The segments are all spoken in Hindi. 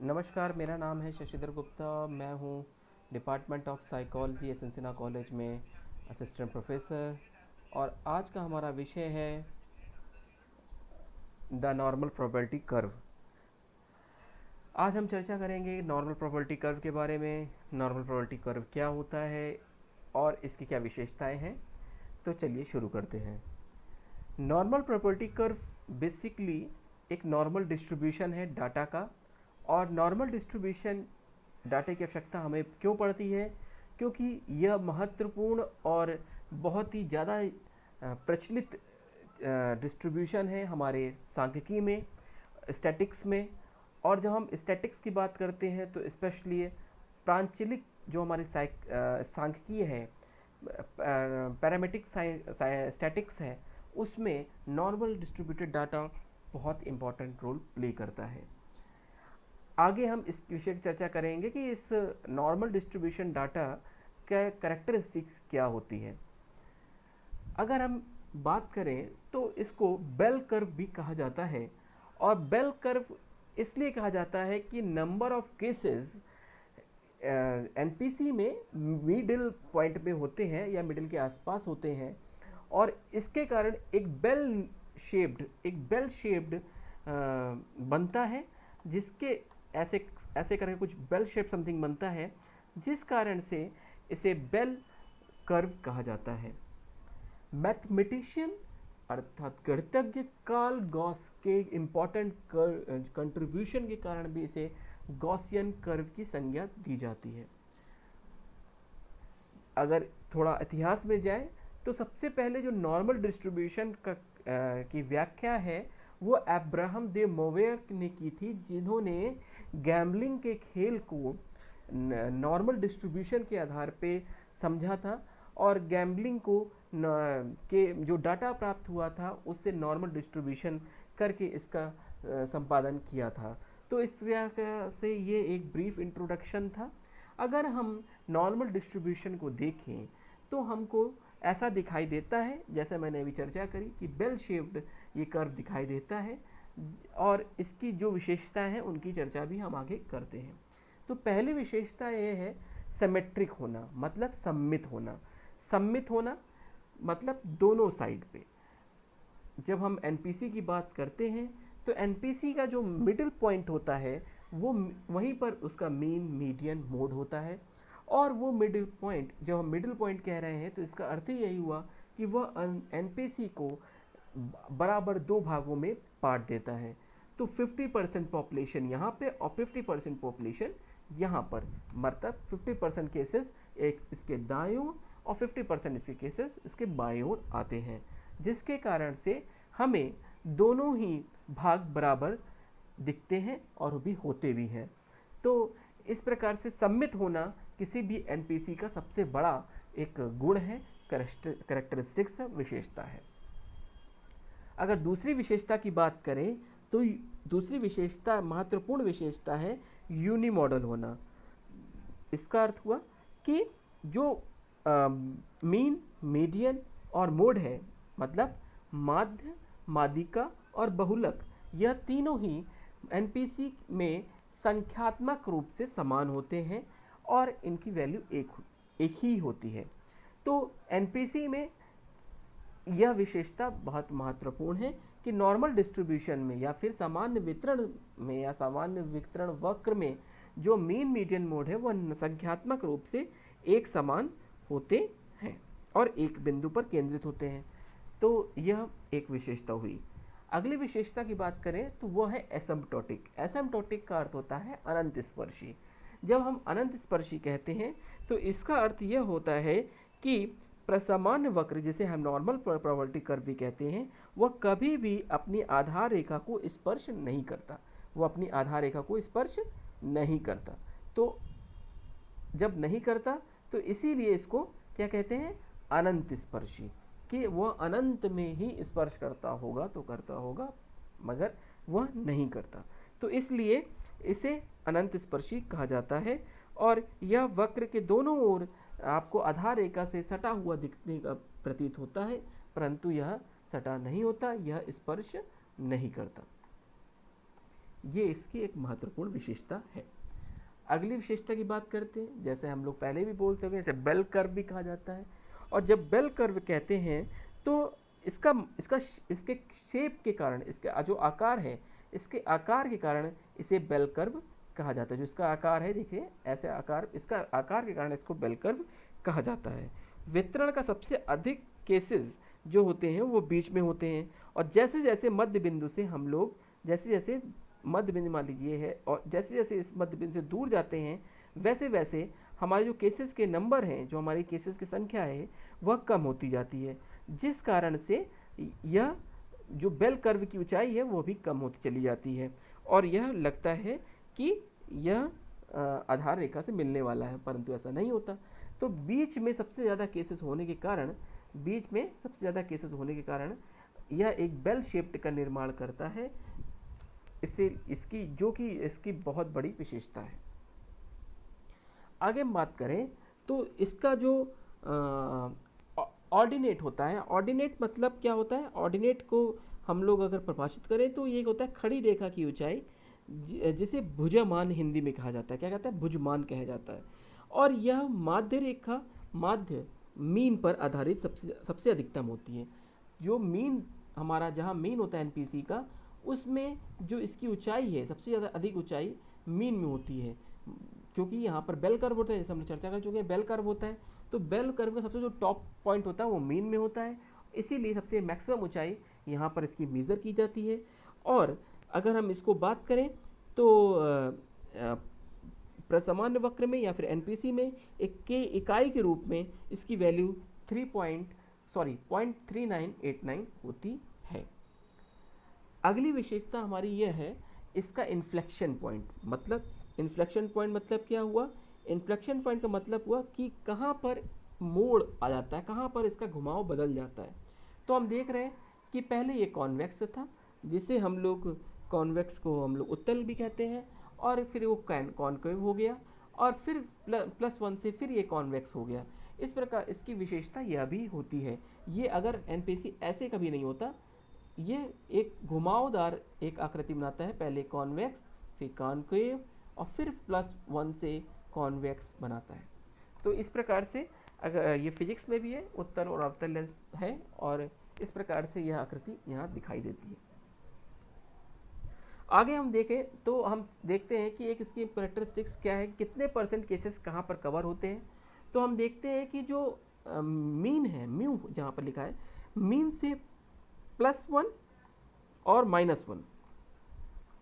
नमस्कार, मेरा नाम है शशिधर गुप्ता। मैं हूँ डिपार्टमेंट ऑफ साइकोलॉजी एसेंसिना कॉलेज में असिस्टेंट प्रोफेसर। और आज का हमारा विषय है द नॉर्मल प्रोबेबिलिटी कर्व। आज हम चर्चा करेंगे नॉर्मल प्रोबेबिलिटी कर्व के बारे में। नॉर्मल प्रोबेबिलिटी कर्व क्या होता है और इसकी क्या विशेषताएं हैं। तो चलिए शुरू करते हैं। नॉर्मल प्रोबेबिलिटी कर्व बेसिकली एक नॉर्मल डिस्ट्रीब्यूशन है डाटा का। और नॉर्मल डिस्ट्रीब्यूशन डाटा की आवश्यकता हमें क्यों पड़ती है? क्योंकि यह महत्वपूर्ण और बहुत ही ज़्यादा प्रचलित डिस्ट्रीब्यूशन है हमारे सांख्यिकी में, स्टैटिक्स में। और जब हम स्टैटिक्स की बात करते हैं तो स्पेशली प्रांचलिक जो हमारे सांख्यिकीय है, पैरामेट्रिक स्टैटिक्स है, उसमें नॉर्मल डिस्ट्रीब्यूटेड डाटा बहुत इम्पॉर्टेंट रोल प्ले करता है। आगे हम इस विषय की चर्चा करेंगे कि इस नॉर्मल डिस्ट्रीब्यूशन डाटा का कैरेक्टरिस्टिक्स क्या होती है। अगर हम बात करें तो इसको बेल कर्व भी कहा जाता है। और बेल कर्व इसलिए कहा जाता है कि नंबर ऑफ केसेस एनपीसी में मिडिल पॉइंट में होते हैं या मिडिल के आसपास होते हैं। और इसके कारण एक बेल शेप्ड बनता है, जिसके ऐसे ऐसे करके कुछ बेल शेप समथिंग बनता है, जिस कारण से इसे बेल कर्व कहा जाता है। मैथमेटिशियन अर्थात गणितज्ञ कार्ल गॉस के इम्पॉर्टेंट कंट्रीब्यूशन के कारण भी इसे गॉसियन कर्व की संज्ञा दी जाती है। अगर थोड़ा इतिहास में जाए तो सबसे पहले जो नॉर्मल डिस्ट्रीब्यूशन की व्याख्या है वो अब्राहम दे मोवेयर ने की थी, जिन्होंने गैम्बलिंग के खेल को नॉर्मल डिस्ट्रीब्यूशन के आधार पे समझा था। और गैम्बलिंग को के जो डाटा प्राप्त हुआ था उससे नॉर्मल डिस्ट्रीब्यूशन करके इसका संपादन किया था। तो इस तरह से ये एक ब्रीफ इंट्रोडक्शन था। अगर हम नॉर्मल डिस्ट्रीब्यूशन को देखें तो हमको ऐसा दिखाई देता है, जैसे मैंने अभी चर्चा करी कि बेल शेप्ड ये कर्व दिखाई देता है। और इसकी जो विशेषता है उनकी चर्चा भी हम आगे करते हैं। तो पहली विशेषता ये है सिमेट्रिक होना, मतलब सम्मित होना। सम्मित होना मतलब दोनों साइड पे। जब हम एनपीसी की बात करते हैं तो एनपीसी का जो मिडिल पॉइंट होता है वो वहीं पर उसका मीन मीडियन मोड होता है। और वो मिडिल पॉइंट, जब हम मिडिल पॉइंट कह रहे हैं तो इसका अर्थ ही यही हुआ कि वह एनपीसी को बराबर दो भागों में बांट देता है। तो 50% पॉपुलेशन यहाँ पे और 50% पॉपुलेशन यहाँ पर, मतलब 50% केसेस एक इसके दाएं ओर और 50% इसके केसेस इसके बाएं ओर आते हैं, जिसके कारण से हमें दोनों ही भाग बराबर दिखते हैं और भी होते भी हैं। तो इस प्रकार से सम्मित होना किसी भी एनपीसी का सबसे बड़ा एक गुण है, कैरेक्टरिस्टिक्स है, विशेषता है। अगर दूसरी विशेषता की बात करें तो दूसरी विशेषता, महत्वपूर्ण विशेषता है यूनिमॉडल होना। इसका अर्थ हुआ कि जो मीन, मीडियन और मोड है, मतलब माध्य, माध्यिका और बहुलक, यह तीनों ही एनपीसी में संख्यात्मक रूप से समान होते हैं और इनकी वैल्यू एक ही होती है। तो एनपीसी में यह विशेषता बहुत महत्वपूर्ण है कि नॉर्मल डिस्ट्रीब्यूशन में या फिर सामान्य वितरण में या सामान्य वितरण वक्र में जो मीन, मीडियन, मोड है वह संख्यात्मक रूप से एक समान होते हैं और एक बिंदु पर केंद्रित होते हैं। तो यह एक विशेषता हुई। अगली विशेषता की बात करें तो वह है एसिम्प्टोटिक। एसिम्प्टोटिक का अर्थ होता है अनंत स्पर्शी। जब हम अनंत स्पर्शी कहते हैं तो इसका अर्थ यह होता है कि प्रसामान्य वक्र, जिसे हम नॉर्मल प्रोबेबिलिटी कर्व भी कहते हैं, वह कभी भी अपनी आधार रेखा को स्पर्श नहीं करता। वो अपनी आधार रेखा को स्पर्श नहीं करता। तो जब नहीं करता तो इसीलिए इसको क्या कहते हैं, अनंत स्पर्शी, कि वह अनंत में ही स्पर्श करता होगा तो करता होगा, मगर वह नहीं करता। तो इसलिए इसे अनंत स्पर्शी कहा जाता है। और यह वक्र के दोनों ओर आपको आधार रेखा से सटा हुआ दिखने का प्रतीत होता है, परंतु यह सटा नहीं होता, यह स्पर्श नहीं करता। ये इसकी एक महत्वपूर्ण विशेषता है। अगली विशेषता की बात करते हैं, जैसे हम लोग पहले भी बोल सकें, इसे बेल कर्व भी कहा जाता है। और जब बेल कर्व कहते हैं तो इसका इसका इसके शेप के कारण, इसका जो आकार है, इसके आकार के कारण इसे बेल कर्व कहा जाता है। जो इसका आकार है, देखिए ऐसे आकार, इसका आकार के कारण इसको बेल कर्व कहा जाता है। वितरण का सबसे अधिक केसेस जो होते हैं वो बीच में होते हैं, और जैसे जैसे मध्य बिंदु से हम लोग, जैसे जैसे मध्य बिंदु मान लीजिए है, और जैसे जैसे इस मध्य बिंदु से दूर जाते हैं, वैसे वैसे हमारे जो केसेस के नंबर हैं, जो हमारी केसेस की संख्या है, वह कम होती जाती है, जिस कारण से यह जो बेल कर्व की ऊंचाई है वो भी कम होती चली जाती है, और यह लगता है कि यह आधार रेखा से मिलने वाला है, परंतु ऐसा नहीं होता। तो बीच में सबसे ज़्यादा केसेस होने के कारण, बीच में सबसे ज़्यादा केसेस होने के कारण यह एक बेल शेप्ड का निर्माण करता है। इससे इसकी जो कि इसकी बहुत बड़ी विशेषता है। आगे हम बात करें तो इसका जो ऑर्डिनेट होता है, ऑर्डिनेट मतलब क्या होता है? ऑर्डिनेट को हम लोग अगर परिभाषित करें तो ये होता है खड़ी रेखा की ऊंचाई, जिसे भुजमान हिंदी में कहा जाता है। क्या कहता है? भुजमान कहा जाता है। और यह माध्य रेखा, माध्य मीन पर आधारित सबसे अधिकतम होती है। जो मीन हमारा, जहाँ मीन होता है एनपीसी का, उसमें जो इसकी ऊंचाई है, सबसे ज़्यादा अधिक ऊंचाई मीन में होती है, क्योंकि यहाँ पर बेल कर्व होता है, जैसे हमने चर्चा कर चुके हैं, बेल कर्व होता है। तो बेल कर्व का सबसे जो टॉप पॉइंट होता है वो मीन में होता है, इसीलिए सबसे मैक्सिमम ऊंचाई यहाँ पर इसकी मेज़र की जाती है। और अगर हम इसको बात करें तो प्रसामान्य वक्र में या फिर एनपीसी में एक के इकाई के रूप में इसकी वैल्यू 0.3989 होती है। अगली विशेषता हमारी यह है इसका इन्फ्लेक्शन पॉइंट। मतलब इन्फ्लेक्शन पॉइंट मतलब क्या हुआ? इन्फ्लेक्शन पॉइंट का मतलब हुआ कि कहाँ पर मोड़ आ जाता है, कहाँ पर इसका घुमाव बदल जाता है। तो हम देख रहे हैं कि पहले ये कॉन्वेक्स था, जिसे हम लोग कॉन्वेक्स को हम लोग उत्तल भी कहते हैं, और फिर वो कॉन्केव हो गया, और फिर +1 से फिर ये कॉन्वेक्स हो गया। इस प्रकार इसकी विशेषता यह भी होती है। ये अगर एनपीसी ऐसे कभी नहीं होता, ये एक घुमावदार एक आकृति बनाता है, पहले कॉन्वेक्स फिर कॉन्केव और फिर +1 से कॉन्वेक्स बनाता है। तो इस प्रकार से अगर ये फिजिक्स में भी है, उत्तल और अवतल लेंस है, और इस प्रकार से यह आकृति यहाँ दिखाई देती है। आगे हम देखें तो हम देखते हैं कि एक इसकी कैरेक्टरिस्टिक्स क्या है, कितने परसेंट केसेस कहाँ पर कवर होते हैं। तो हम देखते हैं कि जो मीन है, म्यू जहाँ पर लिखा है, मीन से +1 और -1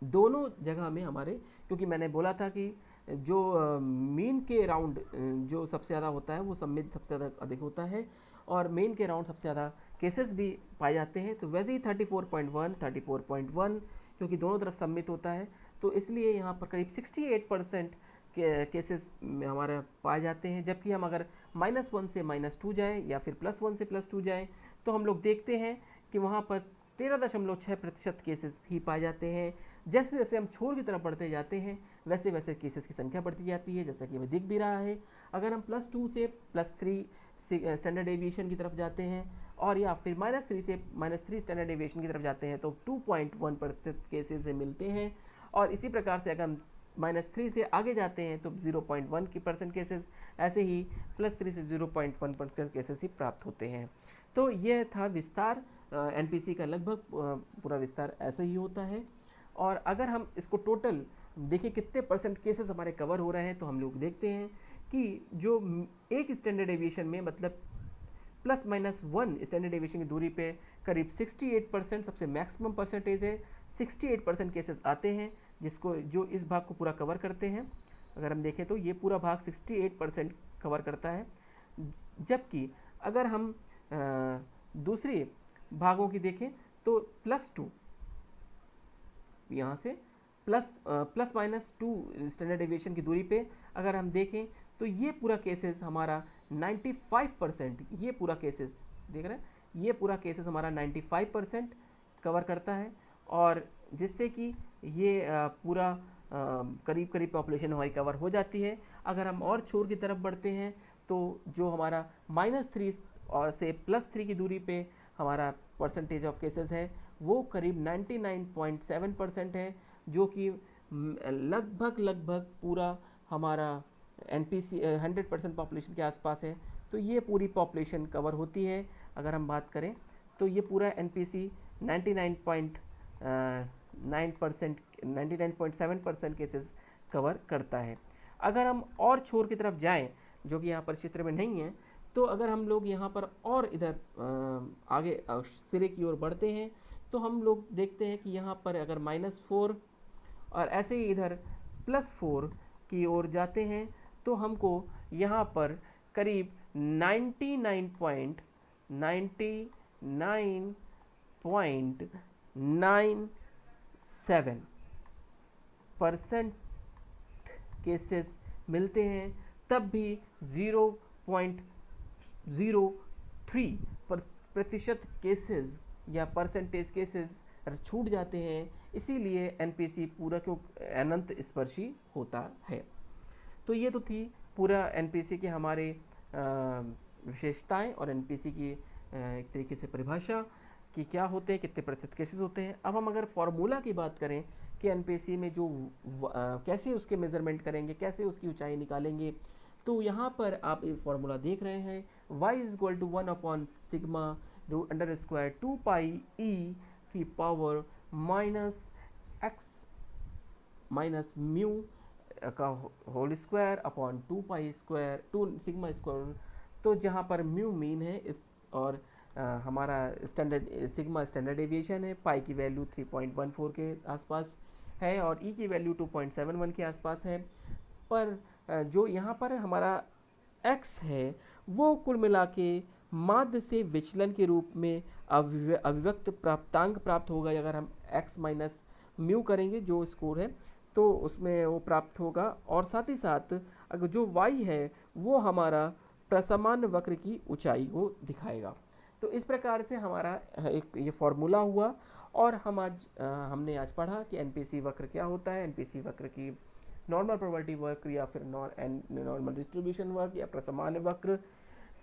दोनों जगह में हमारे, क्योंकि मैंने बोला था कि जो मीन के राउंड जो सबसे ज़्यादा होता है वो सम्मित सबसे ज़्यादा अधिक होता है, और मीन के राउंड सबसे ज़्यादा केसेस भी पाए जाते हैं। तो वैसे ही 34.1 क्योंकि दोनों तरफ सम्मित होता है, तो इसलिए यहाँ पर करीब 68% के केसेस में हमारे पाए जाते हैं। जबकि हम अगर -1 से -2 जाएँ या फिर +1 से +2 जाएँ, तो हम लोग देखते हैं कि वहाँ पर 13.6% केसेस भी पाए जाते हैं। जैसे जैसे हम छोर की तरफ बढ़ते जाते हैं, वैसे वैसे केसेस की संख्या बढ़ती जाती है, जैसा कि हमें दिख भी रहा है। अगर हम +2 से +3 स्टैंडर्ड एविएशन की तरफ जाते हैं, और या फिर -3 से -3 स्टैंडर्ड एविएशन की तरफ जाते हैं, तो 2.1% केसेस मिलते हैं। और इसी प्रकार से अगर हम -3 से आगे जाते हैं तो 0.1% केसेस, ऐसे ही +3 से 0.1% केसेस ही प्राप्त होते हैं। तो यह था विस्तार, एनपीसी का लगभग पूरा विस्तार ऐसे ही होता है। और अगर हम इसको टोटल देखें कितने परसेंट केसेस हमारे कवर हो रहे हैं, तो हम लोग देखते हैं कि जो एक स्टैंडर्ड एविएशन में, मतलब +-1 स्टैंडर्ड एविएशन की दूरी पे करीब 68% सबसे मैक्सिमम परसेंटेज है। 68% केसेस आते हैं जिसको, जो इस भाग को पूरा कवर करते हैं। अगर हम देखें तो ये पूरा भाग 68% कवर करता है। जबकि अगर हम दूसरे भागों की देखें तो +2, यहाँ से +-2 स्टैंडर्ड एविएशन की दूरी पे अगर हम देखें तो ये पूरा केसेस हमारा 95%, ये पूरा केसेस देख रहे हैं, ये पूरा केसेस हमारा 95% कवर करता है। और जिससे कि ये पूरा करीब करीब पॉपुलेशन हमारी कवर हो जाती है। अगर हम और छोर की तरफ बढ़ते हैं तो जो हमारा -3 और से +3 की दूरी पे हमारा परसेंटेज ऑफ केसेस है वो करीब 99.7% है। जो कि लगभग पूरा हमारा NPC 100% पॉपुलेशन के आसपास है। तो ये पूरी पॉपुलेशन कवर होती है। अगर हम बात करें तो ये पूरा NPC 99.7% केसेस कवर करता है। अगर हम और छोर की तरफ जाएं, जो कि यहाँ पर चित्र में नहीं है, तो अगर हम लोग यहाँ पर और इधर आगे सिरे की ओर बढ़ते हैं तो हम लोग देखते हैं कि यहाँ पर अगर -4 और ऐसे ही इधर +4 की ओर जाते हैं तो हमको यहाँ पर करीब 99.97% केसेस मिलते हैं। तब भी 0.03% केसेस या परसेंटेज केसेस छूट जाते हैं। इसीलिए NPC पूरा क्यों अनंत स्पर्शी होता है। तो ये तो थी पूरा NPC के हमारे विशेषताएं और NPC की एक तरीके से परिभाषा कि क्या होते हैं, कितने प्रतिशत केसेस होते हैं। अब हम अगर फॉर्मूला की बात करें कि NPC में जो कैसे उसके मेज़रमेंट करेंगे, कैसे उसकी ऊंचाई निकालेंगे, तो यहाँ पर आप ये फॉर्मूला देख रहे हैं, y = 1/σ √² 2πe की पावर -x -μ का होल स्क्वायर अपॉन 2 तो जहाँ पर म्यू मीन है इस और हमारा सिग्मा स्टैंडर्ड डेविएशन है, पाई की वैल्यू 3.14 के आसपास है और ई की वैल्यू 2.71 के आसपास है। पर जो यहाँ पर हमारा x है वो कुल मिला के माध्य से विचलन के रूप में अभिव्यक्त प्राप्तांक प्राप्त होगा। अगर हम x माइनस म्यू करेंगे जो स्कोर है तो उसमें वो प्राप्त होगा। और साथ ही साथ अगर जो y है वो हमारा प्रसमान वक्र की ऊंचाई को दिखाएगा। तो इस प्रकार से हमारा एक ये फॉर्मूला हुआ और हमने आज पढ़ा कि NPC वक्र क्या होता है। NPC वक्र की नॉर्मल प्रोबेबिलिटी वक्र या फिर नॉर्मल डिस्ट्रीब्यूशन वक्र या प्रसमान वक्र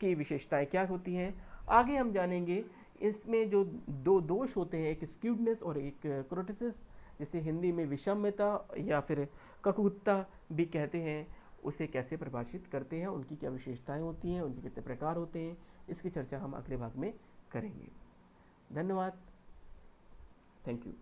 की विशेषताएं क्या होती हैं। आगे हम जानेंगे इसमें जो दो दोष होते हैं, एक स्क्यूडनेस और एक क्रोटिसिस, जिसे हिंदी में विषमता या फिर ककुत्ता भी कहते हैं, उसे कैसे परिभाषित करते हैं, उनकी क्या विशेषताएं होती हैं, उनके कितने प्रकार होते हैं, इसकी चर्चा हम अगले भाग में करेंगे। धन्यवाद। Thank you.